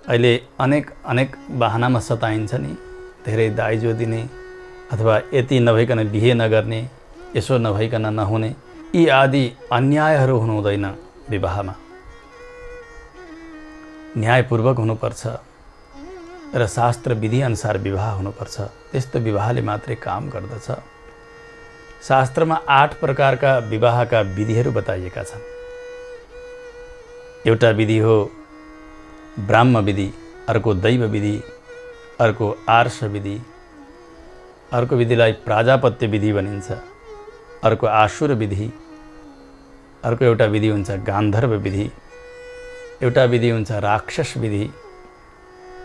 अहिले अनेक बाहनामा सताइन्छ नि, धेरै दाइजो दिने अथवा यति नभइकन बिहे नगर्ने, यसो नभइकन नहुने, यी आदि अन्यायहरू हुनु हुँदैन। विवाहमा न्यायपूर्वक हुनुपर्छ र शास्त्र विधि अनुसार विवाह हुनुपर्छ। त्यस्तो विवाहले मात्रै काम गर्दछ। शास्त्रमा 8 प्रकारका विवाहका विधिहरू बताइएका छन्। एउटा विधि हो ब्राह्म विधि, अर्को दैव विधि, अर्को आर्ष विधि, अर्को विधिलाई प्राजापत्य विधि भनिन्छ, अर्को आसुर विधि, अर्को एउटा विधि हुन्छ गान्धर्व विधि, एउटा विधि हुन्छ राक्षस विधि,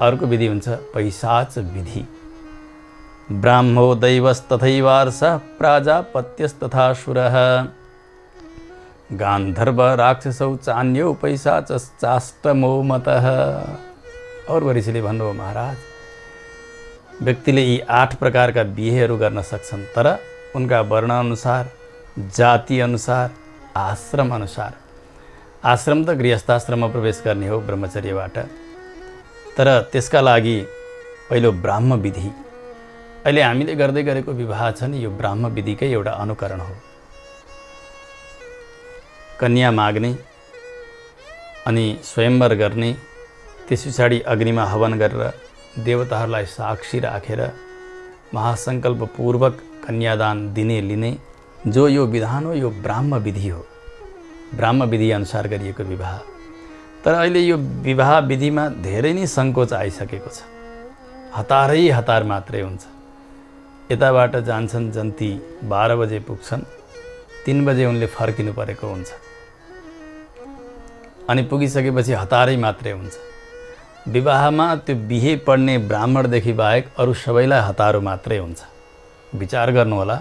अर्को विधि हुन्छ पैशाच विधि। ब्राह्मो दैवस्तथैवार्षः प्राजापत्यस्तथासुरः गान्धर्व राक्षसौ चान्यौ पैशाचश्चाष्टमो मतः। और ऋषिले भन्नुभयो, महाराज व्यक्तिले यी 8 प्रकारका बिहेहरू गर्न सक्छन्, तर उनका वर्ण अनुसार, जाति अनुसार, आश्रम अनुसार। आश्रम त गृहस्थाश्रममा प्रवेश गर्ने हो ब्रह्मचर्यबाट, तर त्यसका लागि पहिलो ब्राह्म विधि। अहिले हामीले गर्दै गरेको विवाह छ नि, यो ब्राह्म विधिकै एउटा अनुकरण हो। कन्या माग्ने अनि स्वयंवर गर्ने, त्यस पछाडि अग्निमा हवन गरेर देवताहरूलाई साक्षी राखेर महासङ्कल्पपूर्वक कन्यादान दिने लिने जो यो विधान हो, यो ब्राह्म विधि हो। ब्राह्म विधि अनुसार गरिएको विवाह। तर अहिले यो विवाह विधिमा धेरै नै सङ्कोच आइसकेको छ। हतारै हतार मात्रै हुन्छ। यताबाट जान्छन् जन्ती 12 बजे पुग्छन्, 3 बजे उनले फर्किनु परेको हुन्छ। अनि पुगिसकेपछि हतारै मात्रै हुन्छ। विवाहमा त्यो बिहे पढ्ने ब्राह्मणदेखि बाहेक अरू सबैलाई हतारो मात्रै हुन्छ। विचार गर्नुहोला,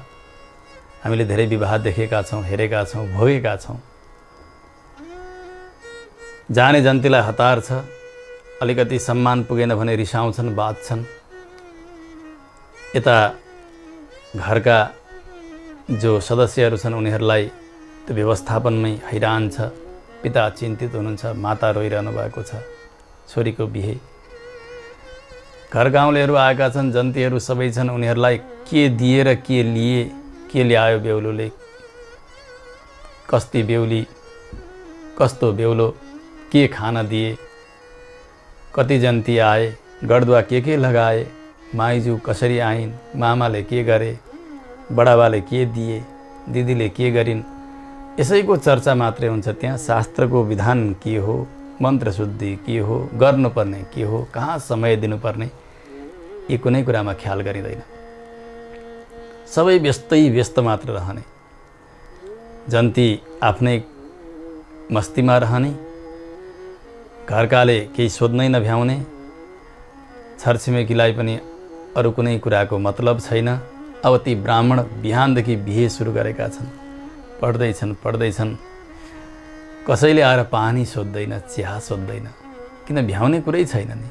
हामीले धेरै विवाह देखेका छौँ, हेरेका छौँ, भोगेका छौँ। जाने जन्तीलाई हतार छ, अलिकति सम्मान पुगेन भने रिसाउँछन्, बाँच्छन्। यता घरका जो सदस्यहरू छन् उनीहरूलाई त्यो व्यवस्थापनमै हैरान छ। पिता चिन्तित हुनुहुन्छ, माता रोइरहनु भएको छ छोरीको बिहे। घर गाउँलेहरू आएका छन्, जन्तीहरू सबै छन्, उनीहरूलाई के दिएर के लिए, के ल्यायो बेहुलोले, कस्ती बेहुली, कस्तो बेहुलो, के खाना दिए, कति जन्ती आए, गडदुवा के लगाए, माइजू कसरी आइन्, मामाले के गरे, बडाबाले के दिए, दिदीले के गरिन्, यसैको चर्चा मात्रै हुन्छ। त्यहाँ शास्त्रको विधान के हो, मन्त्रशुद्धि के हो, गर्नुपर्ने के हो, कहाँ समय दिनुपर्ने, यी कुनै कुरामा ख्याल गरिँदैन। सबै व्यस्त मात्र रहने, जन्ती आफ्नै मस्तीमा रहने, घरकाले केही सोध्नै नभ्याउने, छरछिमेकीलाई पनि अरू कुनै कुराको मतलब छैन। अब ती ब्राह्मण बिहानदेखि बिहे सुरु गरेका छन्, पढ्दैछन्। कसैले आएर पानी सोध्दैन, चिया सोध्दैन, किन भ्याउने कुरै छैन नि।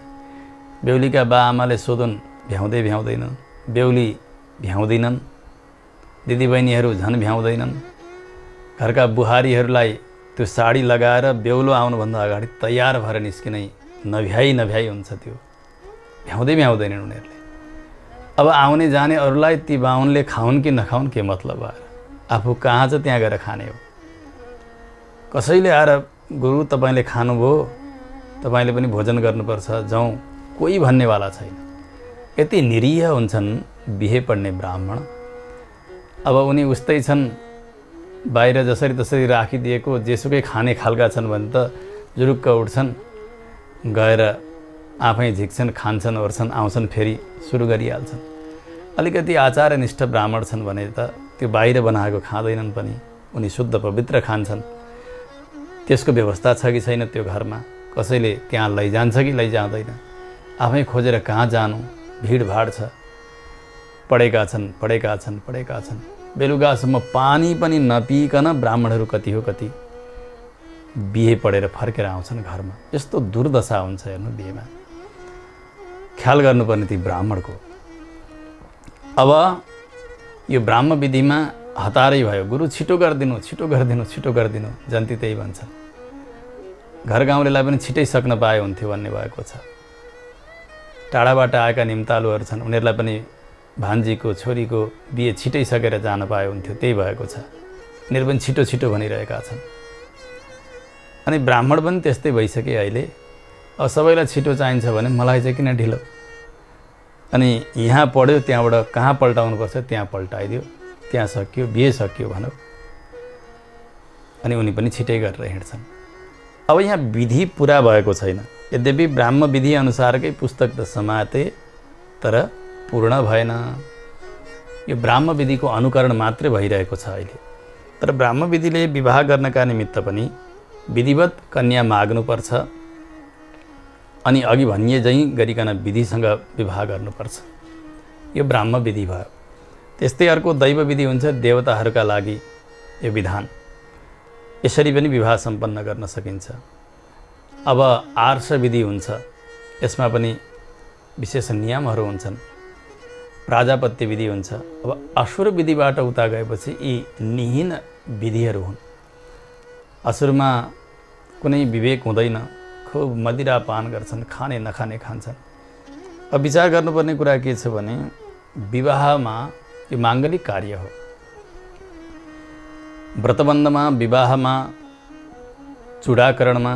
बेहुलीका बा आमाले सोधुन्, भ्याउँदैन। बेहुली भ्याउँदैनन्, दिदीबहिनीहरू झन् भ्याउँदैनन्। घरका बुहारीहरूलाई त्यो साडी लगाएर बेहुलो आउनुभन्दा अगाडि तयार भएर निस्किनै नभ्याइ हुन्छ। त्यो भ्याउँदैनन् उनीहरूले। अब आउने जाने अरूलाई ती बाहुनले खाउन् कि नखाउन् के मतलब आएर, आफू कहाँ छ त्यहाँ गएर खाने हो। कसैले आएर गुरु तपाईँले खानुभयो, तपाईँले पनि भोजन गर्नुपर्छ जाउँ, कोही भन्नेवाला छैन। यति निरीह हुन्छन् बिहे पढ्ने ब्राह्मण। अब उनी उस्तै छन्, बाहिर जसरी तसरी राखिदिएको जेसुकै खाने खालका छन् भने त जुरुक्क उठ्छन्, गएर आफै झिक्छन्, खान्छन्, ओर्छन्, आउँछन्, फेरि सुरु गरिहाल्छन्। अलिकति आचारनिष्ठ ब्राह्मण छन् भने त त्यो बाहिर बनाएको खाँदैनन् पनि, उनी शुद्ध पवित्र खान्छन्। त्यसको व्यवस्था छ कि छैन त्यो घरमा, कसैले त्यहाँ लैजान्छ कि लैजाँदैन, आफै खोजेर कहाँ जानु, भिडभाड छ, पढेका छन्, बेलुकासम्म पानी पनि नपिकन ब्राह्मणहरू कति हो कति बिहे पढेर फर्केर आउँछन् घरमा। यस्तो दुर्दशा हुन्छ हेर्नु बिहेमा। ख्याल गर्नुपर्ने ती ब्राह्मणको। अब यो ब्राह्म विधिमा हतारै भयो, गुरु छिटो गरिदिनु, जन्ती त्यही भन्छ। घर गाउँलेलाई पनि छिटै सक्न पाए हुन्थ्यो भन्ने भएको छ। टाढाबाट आएका निम्तालुहरू छन्, उनीहरूलाई पनि भान्जीको छोरीको बिहे छिटै सकेर जान पाए हुन्थ्यो, त्यही भएको छ। उनीहरू पनि छिटो भनिरहेका छन्। अनि ब्राह्मण पनि त्यस्तै भइसके अहिले। अब सबैलाई छिटो चाहिन्छ भने मलाई चाहिँ किन ढिलो? अनि यहाँ पढ्यो, त्यहाँबाट कहाँ पल्टाउनुपर्छ त्यहाँ पल्टाइदियो, त्यहाँ सकियो, बिहे सकियो भनौँ। अनि उनी पनि छिटै गरेर हिँड्छन्। अब यहाँ विधि पुरा भएको छैन। यद्यपि ब्राह्म विधि अनुसारकै पुस्तक त समाते, तर पूर्ण भएन। यो ब्राह्म विधिको अनुकरण मात्रै भइरहेको छ अहिले। तर ब्राह्म विधिले विवाह गर्नका निमित्त पनि विधिवत कन्या माग्नुपर्छ, अनि अघि भनिए झैँ गरिकन विधिसँग विवाह गर्नुपर्छ। यो ब्राह्म विधि भयो। त्यस्तै अर्को दैव विधि हुन्छ, देवताहरूका लागि यो विधान। यसरी पनि विवाह सम्पन्न गर्न सकिन्छ। अब आर्ष विधि हुन्छ, यसमा पनि विशेष नियमहरू हुन्छन्। प्राजापत्य विधि हुन्छ। अब असुर विधिबाट उता गएपछि यी निहीन विधिहरू हुन्। असुरमा कुनै विवेक हुँदैन, खुब मदिरा पान गर्छन्, खाने नखाने खान्छन्। अब विचार गर्नुपर्ने कुरा के छ भने विवाहमा यो माङ्गलिक कार्य हो। व्रतबन्धमा, विवाहमा, चुडाकरणमा,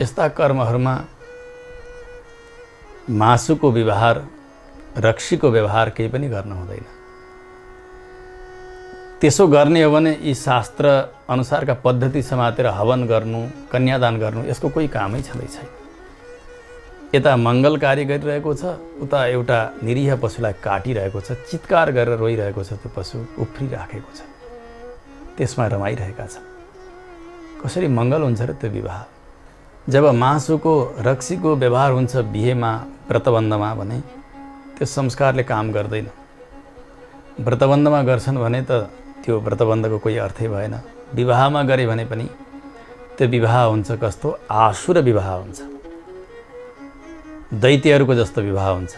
यस्ता कर्महरूमा मासुको व्यवहार, रक्सीको व्यवहार केही पनि गर्न हुँदैन। त्यसो गर्ने हो भने यी शास्त्र अनुसारका पद्धति समातेर हवन गर्नु, कन्यादान गर्नु, यसको कोही कामै छँदै छैन। यता मङ्गल कार्य गरिरहेको छ, उता एउटा निरीह पशुलाई काटिरहेको छ, चित्कार गरेर रोइरहेको छ, त्यो पशु उफ्रिराखेको छ, त्यसमा रमाइरहेका छन्। कसरी मङ्गल हुन्छ र त्यो विवाह? जब मासुको, रक्सीको व्यवहार हुन्छ बिहेमा, व्रतबन्धमा भने त्यो संस्कारले काम गर्दैन। व्रतबन्धमा गर्छन् भने त त्यो व्रतबन्धको कोही अर्थै भएन। विवाहमा गरे भने पनि त्यो विवाह हुन्छ कस्तो? आसुर विवाह हुन्छ, दैत्यहरूको जस्तो विवाह हुन्छ।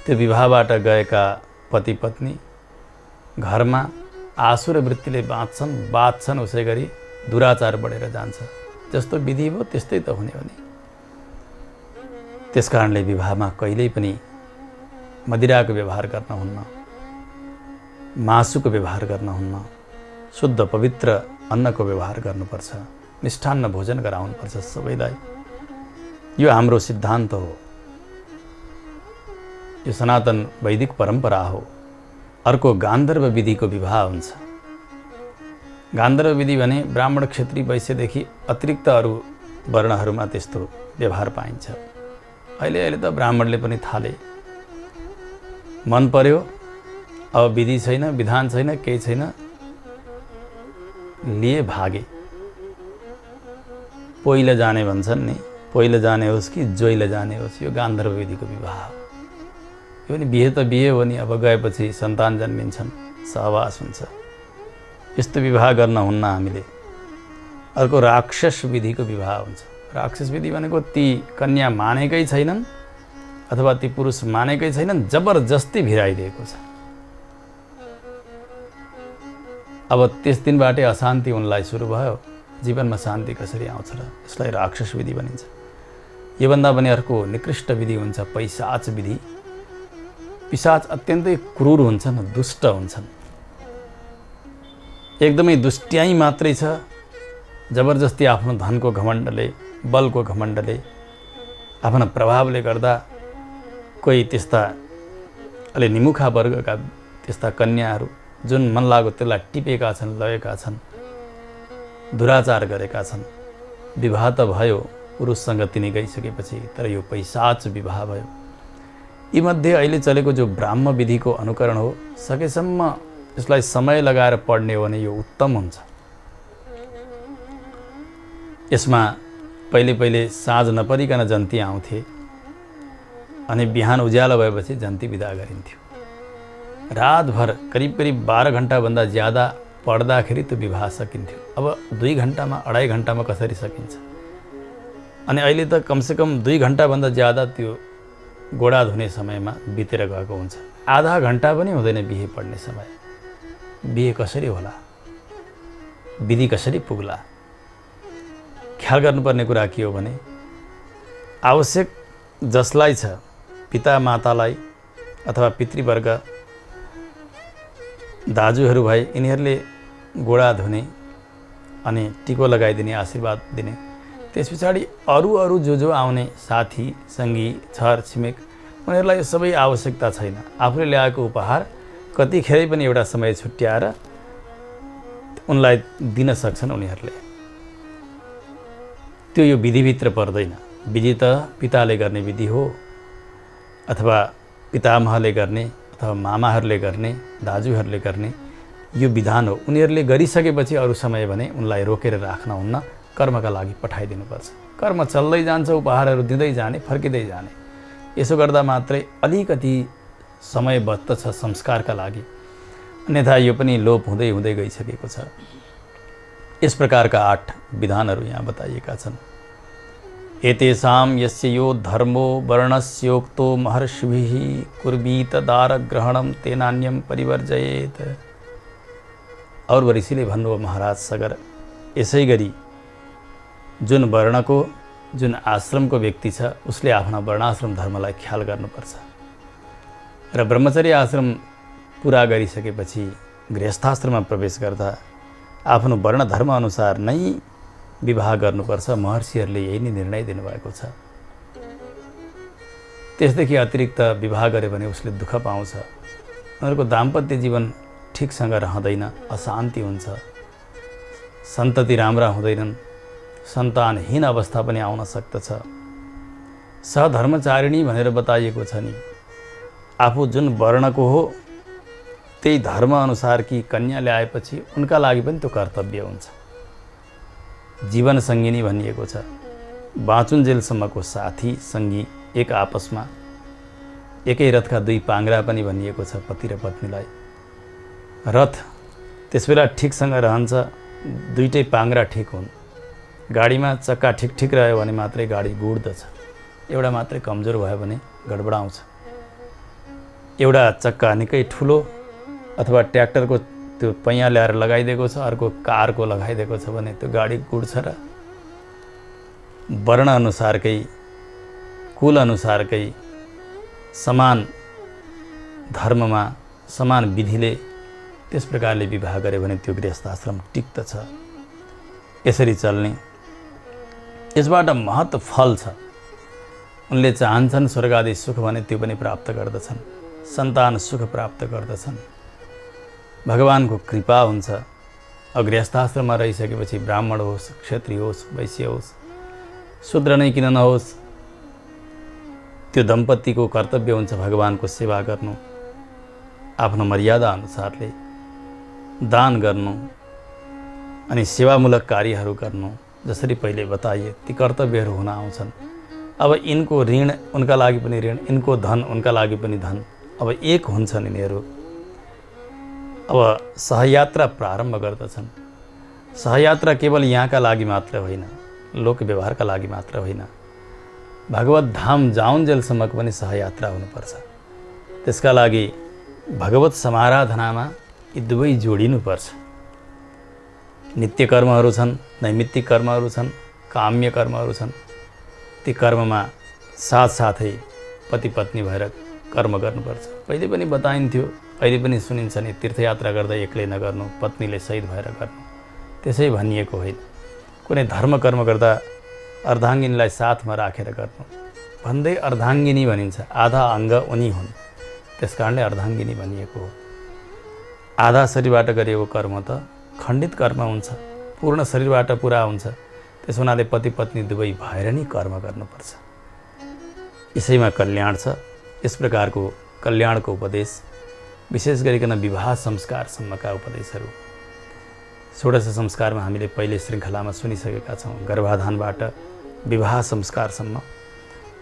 त्यो विवाहबाट गएका पति पत्नी घरमा आसुर वृत्तिले बाँच्छन्, उसै गरी दुराचार बढेर जान्छ। जस्तो विधि हो त्यस्तै त हुने हो नि। त्यसकारणले विवाहमा कहिल्यै पनि मदिराको व्यवहार गर्न हुन्न, मासुको व्यवहार गर्न हुन्न, शुद्ध पवित्र अन्नको व्यवहार गर्नुपर्छ, मिष्ठान्न भोजन गराउनुपर्छ सबैलाई। यो हाम्रो सिद्धान्त हो, यो सनातन वैदिक परम्परा हो। अर्को गान्धर्व विधिको विवाह हुन्छ। गान्धर्व विधि भने ब्राह्मण, क्षत्रिय, वैश्यदेखि अतिरिक्त अरू वर्णहरूमा त्यस्तो व्यवहार पाइन्छ। अहिले त ब्राह्मणले पनि थाले, मन पर्यो, अब विधि छैन, विधान छैन, केही छैन, लिए भागे। पोइला जाने भन्छन् नि, पोइला जाने होस् कि जोइला जाने होस्, यो गान्धर्व विधिको विवाह हो। यो नि बिहे त बिहे हो नि, अब गएपछि सन्तान जन्मिन्छन्, सहवास हुन्छ। यस्तो विवाह गर्न हुन्न हामीले। अर्को राक्षस विधिको विवाह हुन्छ। राक्षस विधि भनेको ती कन्या मानेकै छैनन् अथवा ती पुरुष मानेकै छैनन्, जबरजस्ती भिराइदिएको छ। अब त्यस दिनबाटै अशान्ति उनलाई सुरु भयो। जीवनमा शान्ति कसरी आउँछ र? यसलाई राक्षस विधि भनिन्छ। योभन्दा पनि अर्को निकृष्ट विधि हुन्छ पैशाच विधि। पिशाच अत्यन्तै क्रूर हुन्छन्, दुष्ट हुन्छन्, एकदमै दुष्ट्याइ मात्रै छ। जबरजस्ती आफ्नो धनको घमण्डले, बलको घमण्डले, आफ्नो प्रभावले गर्दा कोही त्यस्ता अलि निमुखा वर्गका त्यस्ता कन्याहरू जुन मन लाग्यो त्यसलाई टिपेका छन्, लगेका छन्, दुराचार गरेका छन्। विवाह त भयो, पुरुषसँग तिनी गइसकेपछि, तर यो पैशाच विवाह भयो। यीमध्ये अहिले चलेको जो ब्राह्म विधिको अनुकरण हो, सकेसम्म यसलाई समय लगाएर पढ्ने हो भने यो उत्तम हुन्छ। यसमा पहिले पहिले साँझ नपरिकन जन्ती आउँथे अनि बिहान उज्यालो भएपछि जन्ती बिदा गरिन्थ्यो। रातभर करिब करिब 12 घन्टाभन्दा ज्यादा पढ्दाखेरि त्यो विवाह सकिन्थ्यो। अब 2 घन्टामा 2.5 घन्टामा कसरी सकिन्छ? अनि अहिले त कमसेकम 2 घन्टाभन्दा ज्यादा त्यो गोडा धुने समयमा बितेर गएको हुन्छ। आधा घन्टा पनि हुँदैन बिहे पढ्ने समय। बिहे कसरी होला? विधि कसरी पुग्ला? ख्याल गर्नुपर्ने कुरा के हो भने आवश्यक जसलाई छ पिता मातालाई अथवा पितृवर्ग दाजुहरू भए यिनीहरूले गोडा धुने अनि टिको लगाइदिने आशीर्वाद दिने। त्यस पछाडि अरू जो आउने साथी सङ्गी छर छिमेक उनीहरूलाई यो सबै आवश्यकता छैन। आफूले ल्याएको उपहार कतिखेरै पनि एउटा समय छुट्याएर उनलाई दिन सक्छन् उनीहरूले। त्यो यो विधिभित्र पर्दैन। विधि त पिताले गर्ने विधि हो अथवा पितामहले गर्ने अथवा मामाहरूले गर्ने दाजुहरूले गर्ने यो विधान हो। उनीहरूले गरिसकेपछि अरू समय भने उनलाई रोकेर राख्न हुन्न, कर्मका लागि पठाइदिनुपर्छ। कर्म चल्दै जान्छ, उपहारहरू दिँदै जाने, फर्किँदै जाने। यसो गर्दा मात्रै अलिकति समय बच्दछ संस्कारका लागि, अन्यथा यो पनि लोप हुँदै हुँदै गइसकेको छ। यस प्रकारका 8 विधानहरू यहाँ बताइएका छन्। एतेषां यस्य यो धर्मो वर्णस्योक्तो महर्षिभिः कुर्वीत दारग्रहणं तेनान्यं परिवर्जयेत। और ऋषिले भन्नुभयो महाराज सगर, यसै गरी जुन वर्णको जुन आश्रमको व्यक्ति छ उसले आफ्ना वर्णाश्रम धर्मलाई ख्याल गर्नुपर्छ र ब्रह्मचर्य आश्रम पुरा गरिसकेपछि गृहस्थाश्रममा प्रवेश गर्दा आफ्नो वर्ण धर्म अनुसार नै विवाह गर्नुपर्छ। महर्षिहरूले यही नै निर्णय दिनुभएको छ। त्यसदेखि अतिरिक्त विवाह गरे भने उसले दुःख पाउँछ। उनीहरूको दाम्पत्य जीवन ठिकसँग रहँदैन, अशान्ति हुन्छ, सन्तति राम्रा हुँदैनन्, सन्तानहीन अवस्था पनि आउन सक्दछ। सहधर्मचारिणी भनेर बताइएको छ नि। आफू जुन वर्णको हो त्यही धर्म अनुसार कि कन्या ल्याएपछि उनका लागि पनि त्यो कर्तव्य हुन्छ। जीवन सङ्गिनी भनिएको छ। बाँचुन्जेलसम्मको साथी सङ्गी एक आपसमा एकै रथका 2 पाङ्ग्रा पनि भनिएको छ पति र पत्नीलाई। रथ त्यसबेला ठिकसँग रहन्छ, 2टै पाङ्ग्रा ठिक हुन्। गाडीमा चक्का ठिक रह्यो भने मात्रै गाडी गुड्दछ, एउटा मात्रै कमजोर भयो भने गडबडाउँछ। एउटा चक्का निकै ठुलो अथवा ट्र्याक्टरको त्यो पैया ल्याएर लगाइदिएको छ, अर्को कारको लगाइदिएको छ भने त्यो गाडी गुड्छ र वर्ण अनुसारकै कुल अनुसारकै समान धर्ममा समान विधिले त्यस प्रकारले विवाह गरे भने त्यो गृहस्थाश्रम टिक्दछ। यसरी चल्ने यसबाट महत फल छ। उनले चाहन्छन् स्वर्ग आदि सुख भने त्यो पनि प्राप्त गर्दछन्, सन्तान सुख प्राप्त गर्दछन्, भगवानको कृपा हुन्छ। गृहस्थाश्रममा रहिसकेपछि ब्राह्मण होस्, क्षत्रिय होस्, वैश्य होस्, शूद्र नै किन नहोस्, त्यो दम्पतिको कर्तव्य हुन्छ भगवानको सेवा गर्नु, आफ्नो मर्यादा अनुसारले दान गर्नु अनि सेवामूलक कार्यहरू गर्नु। जसरी पहिले बताइए ती कर्तव्यहरू हुन आउँछन्। अब यिनको ऋण उनका लागि पनि ऋण, यिनको धन उनका लागि पनि धन। अब एक हुन्छन् यिनीहरू। अब सहयात्रा प्रारम्भ गर्दछन्। सहयात्रा केवल यहाँका लागि मात्र होइन, लोक व्यवहारका लागि मात्र होइन, भगवत धाम जाउन्जेलसम्मको पनि सहयात्रा हुनुपर्छ। त्यसका लागि भगवत समाराधनामा यी दुवै जोडिनुपर्छ। नित्य कर्महरू छन्, नैमित्तिक कर्महरू छन्, काम्य कर्महरू छन्। ती कर्ममा साथसाथै पति पत्नी भएर कर्म गर्नुपर्छ। पहिले पनि बताइन्थ्यो, अहिले पनि सुनिन्छ नि, तीर्थयात्रा गर्दा एक्लै नगर्नु, पत्नीले सहित भएर गर्नु। त्यसै भनिएको होइन। कुनै धर्म कर्म गर्दा अर्धाङ्गिनीलाई साथमा राखेर गर्नु भन्दै अर्धाङ्गिनी भनिन्छ। आधा अङ्ग उनी हुन्, त्यस कारणले अर्धाङ्गिनी भनिएको हो। आधा शरीरबाट गरिएको कर्म त खण्डित कर्म हुन्छ, पूर्ण शरीरबाट पुरा हुन्छ। त्यस हुनाले पति पत्नी दुवै भएर नै कर्म गर्नुपर्छ। यसैमा कल्याण छ। यस प्रकारको कल्याणको उपदेश, विशेष गरिकन विवाह संस्कारसम्मका उपदेशहरू षोडश संस्कारमा हामीले पहिले श्रृङ्खलामा सुनिसकेका छौँ। गर्भाधानबाट विवाह संस्कारसम्म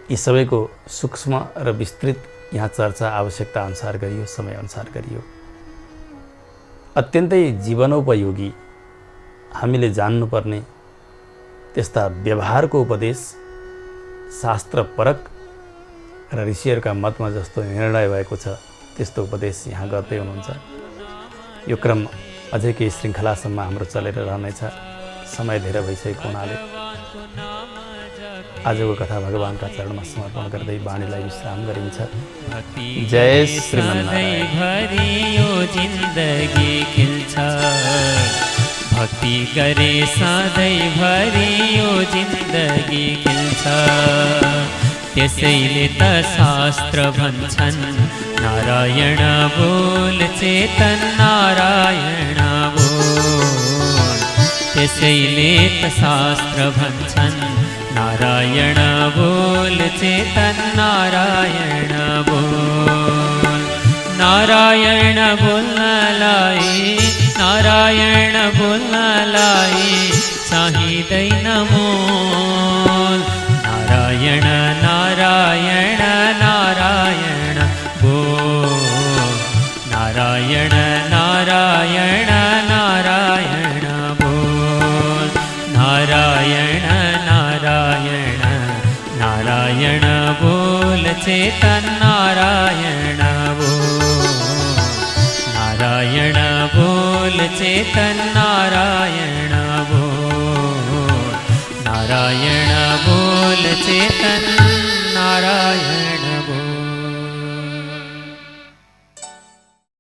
यी सबैको सूक्ष्म र विस्तृत यहाँ चर्चा आवश्यकता अनुसार गरियो, समयअनुसार गरियो। अत्यन्तै जीवनोपयोगी हामीले जान्नुपर्ने त्यस्ता व्यवहारको उपदेश शास्त्रपरक र ऋषिहरूका मतमा जस्तो निर्णय भएको छ त्यस्तो उपदेश यहाँ गर्दै हुनुहुन्छ। यो क्रम अझै केही श्रृङ्खलासम्म हाम्रो चलेर रहनेछ। समय धेरै भइसकेको हुनाले आजको कथा भगवानका चरणमा समर्पण गर्दै वाणीलाई विश्राम गरिन्छ। जय श्रीमन्नारायण। जिन्दगी खिल्छ भक्ति गरे सधैँभरि यो जिन्दगी खिल्छ। त्यसैले त शास्त्र भन्छन् नारायण बोल चेतन नारायण बोल। त्यसैले त शास्त्र भन्छन् नारायण बोल चेतन नारायण बोल। नारायण बोल्नलाई नारायण बोल्नलाई चाहिँदैन मोल। नारायण नारायण नारायण बोल। नारायण नारायण नारायण बोल। नारायण नारायण नारायण बोल चेतन नारायण बोल। नारायण बोल चेतन नारायण बोल। नारायण बोल चेतन